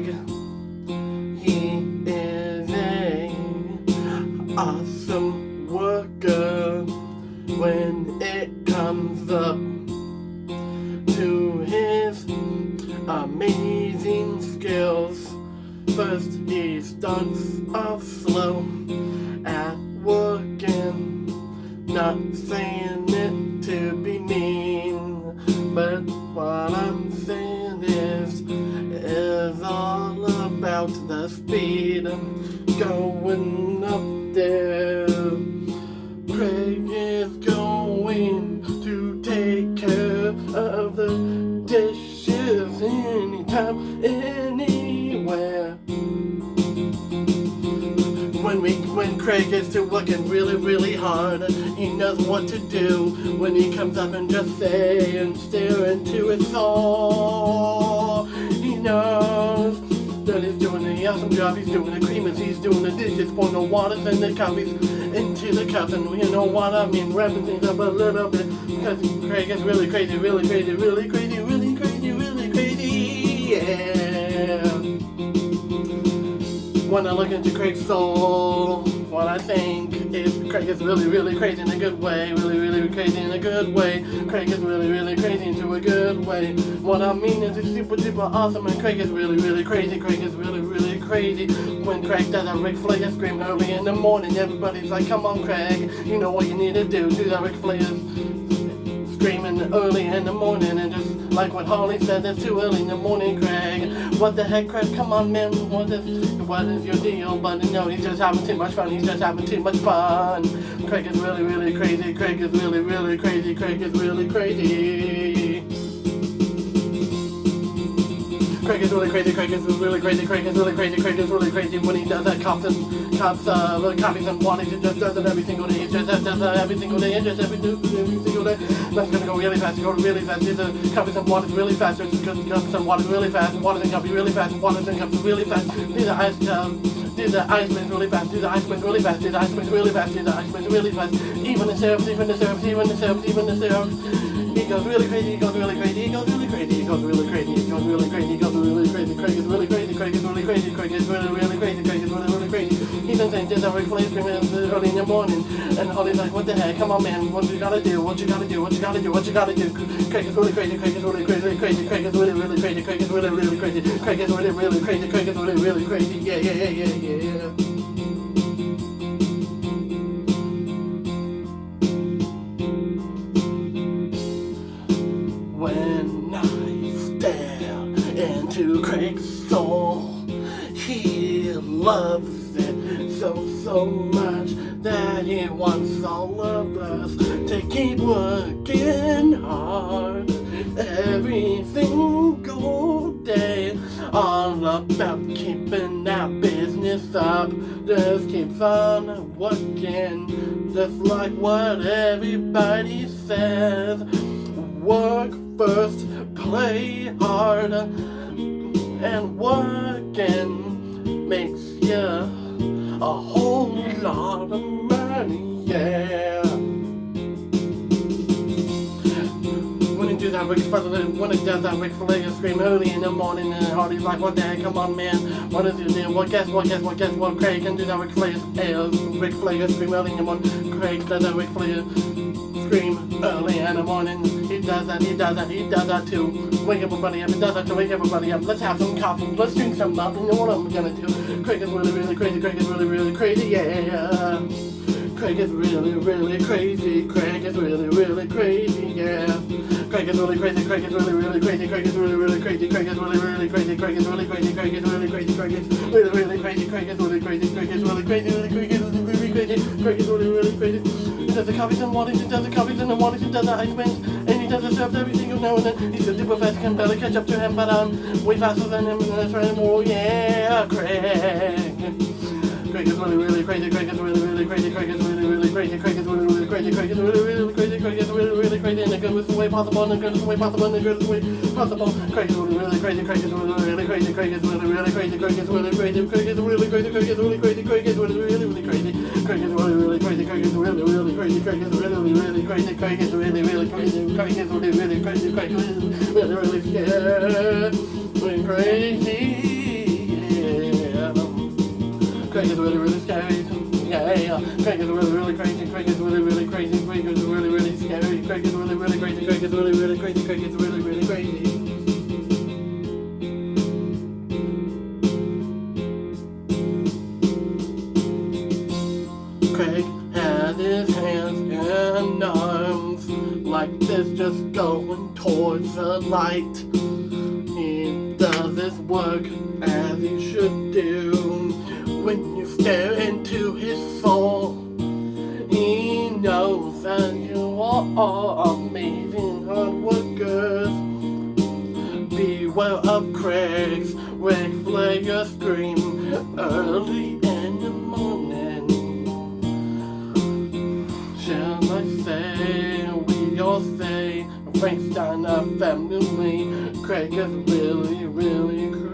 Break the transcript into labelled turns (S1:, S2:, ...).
S1: Craig. He is a awesome worker when it comes up to his amazing skills. First he starts off slow at working, not saying it to be mean, but what I'm saying is all about the speed going up there. Craig is going to take care of the dishes anytime, anywhere. When Craig is to working really hard, he knows what to do when he comes up and just say and stare into his soul. He knows that he's doing the awesome job. He's doing the creamers, he's doing the dishes, pouring the waters and the coffees into the cups, and you know what I mean, wrapping things up a little bit, because Craig is really crazy, yeah. When I look into Craig's soul, what I think is Craig is really crazy in a good way, really crazy in a good way. Craig is really crazy into a good way. What I mean is he's super duper awesome, and Craig is really crazy. Craig is really crazy. When Craig does a Ric Flair scream early in the morning, everybody's like, come on Craig, you know what you need to do that Ric Flair screaming early in the morning, and just like what Harley said, it's too early in the morning, Craig. What the heck, Craig? Come on, man. What is your deal? But no, he's just having too much fun. He's just having too much fun. Craig is really crazy. Craig is really crazy. Craig is really crazy. Craig is really crazy. Craig is really crazy. Craig is really crazy. Craig is really crazy when he does that coffees and waters. He just does it every single day. He just does it every single day. And just every single day. That's gonna go really fast. Go really fast. These are coffees and waters really fast. Just coffees and waters really fast. Waters and coffee really fast. Waters and coffee really fast. These are ice creams really fast. These are ice creams really fast. These are ice creams really fast. These are ice creams really fast. Even the syrups. He goes really crazy. He goes really crazy. He goes really crazy. He goes really crazy. He goes really crazy. He goes really crazy. Craig is really crazy. Craig is really crazy. Craig is really crazy. Craig is really crazy. He's insane. There's a Ric Flair screaming early in the morning, and Holly's like, what the heck? Come on, man. What you gotta do? What you gotta do? What you gotta do? What you gotta do? Craig is really crazy. Craig is really crazy. Crazy. Craig is really crazy. Craig is really crazy. Craig is really crazy. Craig is really crazy. Yeah. When I stare into Craig's soul, he loves it so much that he wants all of us to keep working hard every single day. All about keeping our business up, just keeps on working, just like what everybody says. Work first, play hard, and working makes you a whole lot of money, yeah. When he does that Ric Flair scream early in the morning, and Hardy's like, what the heck, come on man, what is your deal? Well, guess what, Craig can do that Ric Flair scream early in the morning. Craig does that Ric Flair scream early in the morning. He does that too. Wake everybody up, he does that to wake everybody up. Let's have some coffee, let's drink some up, you know what I'm gonna do. Craig is really crazy, Craig is really crazy, yeah. Craig is really crazy, Craig is really crazy, yeah. Craig is really crazy, Craig is really crazy, Craig is really crazy, Craig is really crazy, Craig is really crazy, Craig is really crazy, Craig is really crazy, Craig is really crazy, Craig is really crazy, Craig is really crazy. He does the coffees and waters, he does the coffees and the waters, he does the ice creams, and he does the syrups every single now and then. He's so super fast, can barely catch up to him, but way faster than him, and that's right, oh yeah, Craig. Craig is really crazy, Craig is really crazy, Craig is really crazy, Craig is really crazy, Craig is really crazy, Craig is really crazy, in the goodest way possible, in the goodest way possible, in the goodest way possible. Craig is really crazy, Craig is really crazy, Craig is really crazy, Craig is really crazy, Craig is really crazy, Craig is really crazy, Craig is really crazy, Craig is really crazy, Craig is really crazy, Craig is really crazy, Craig is really crazy, Craig is really crazy, Craig is really scared, crazy. Craig is really, really scary. Yeah, Craig is really, really crazy. Craig is really, really crazy. Craig is really, really scary. Craig is really, really crazy. Craig is really, really crazy. Craig is really, really crazy. Craig has his hands and arms like this, just going towards the light. He does his work as he should do. When you stare into his soul, he knows that you are amazing hard workers. Beware of Craig's Ric Flair scream early in the morning. Shall I say, we all say, Frankenstein, our family, Craig is really, really crazy.